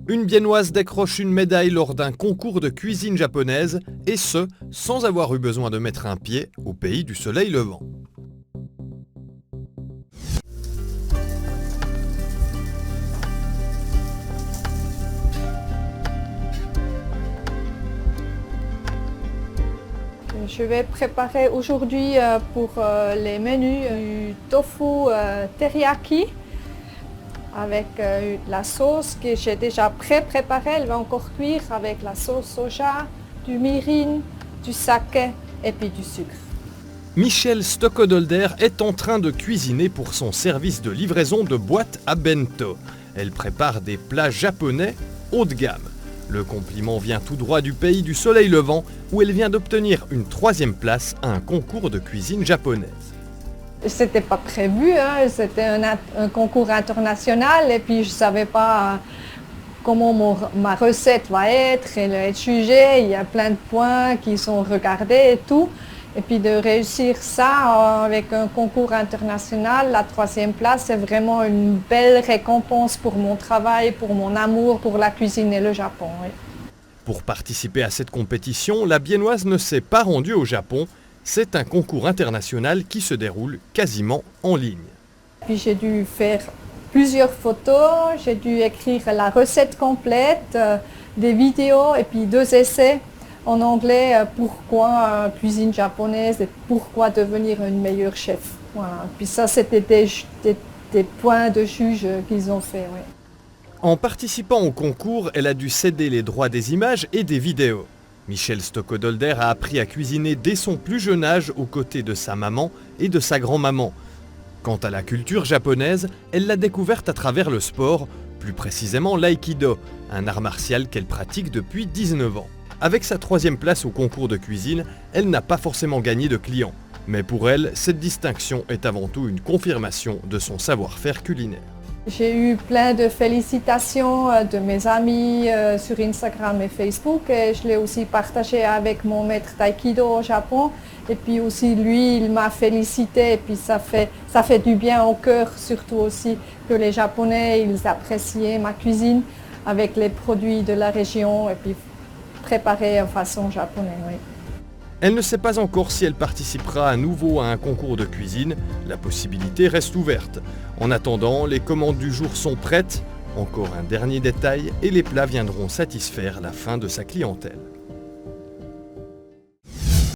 Une Biennoise décroche une médaille lors d'un concours de cuisine japonaise, et ce, sans avoir eu besoin de mettre un pied au pays du soleil levant. Je vais préparer aujourd'hui pour les menus du tofu teriyaki avec la sauce que j'ai déjà pré-préparée. Elle va encore cuire avec la sauce soja, du mirin, du saké et puis du sucre. Michelle Stockodolder est en train de cuisiner pour son service de livraison de boîtes à bento. Elle prépare des plats japonais haut de gamme. Le compliment vient tout droit du pays du soleil levant, où elle vient d'obtenir une 3e place à un concours de cuisine japonaise. C'était pas prévu, hein. C'était un concours international et puis je savais pas comment ma recette va être, elle va être jugée. Il y a plein de points qui sont regardés et tout. Et puis de réussir ça avec un concours international, la 3e place, c'est vraiment une belle récompense pour mon travail, pour mon amour pour la cuisine et le Japon. Oui. Pour participer à cette compétition, la Biennoise ne s'est pas rendue au Japon. C'est un concours international qui se déroule quasiment en ligne. Puis j'ai dû faire plusieurs photos, j'ai dû écrire la recette complète, des vidéos et puis 2 essais. En anglais, pourquoi cuisine japonaise et pourquoi devenir une meilleure chef. Voilà. Puis ça, c'était des points de juge qu'ils ont fait. Oui. En participant au concours, elle a dû céder les droits des images et des vidéos. Michelle Stockodolder a appris à cuisiner dès son plus jeune âge aux côtés de sa maman et de sa grand-maman. Quant à la culture japonaise, elle l'a découverte à travers le sport, plus précisément l'aïkido, un art martial qu'elle pratique depuis 19 ans. Avec sa 3e place au concours de cuisine, elle n'a pas forcément gagné de clients. Mais pour elle, cette distinction est avant tout une confirmation de son savoir-faire culinaire. J'ai eu plein de félicitations de mes amis sur Instagram et Facebook. Et je l'ai aussi partagé avec mon maître d'aïkido au Japon. Et puis aussi lui, il m'a félicité. Et puis ça fait du bien au cœur, surtout aussi que les Japonais, ils appréciaient ma cuisine avec les produits de la région. Et puis préparée en façon japonaise, oui. Elle ne sait pas encore si elle participera à nouveau à un concours de cuisine. La possibilité reste ouverte. En attendant, les commandes du jour sont prêtes. Encore un dernier détail et les plats viendront satisfaire la faim de sa clientèle.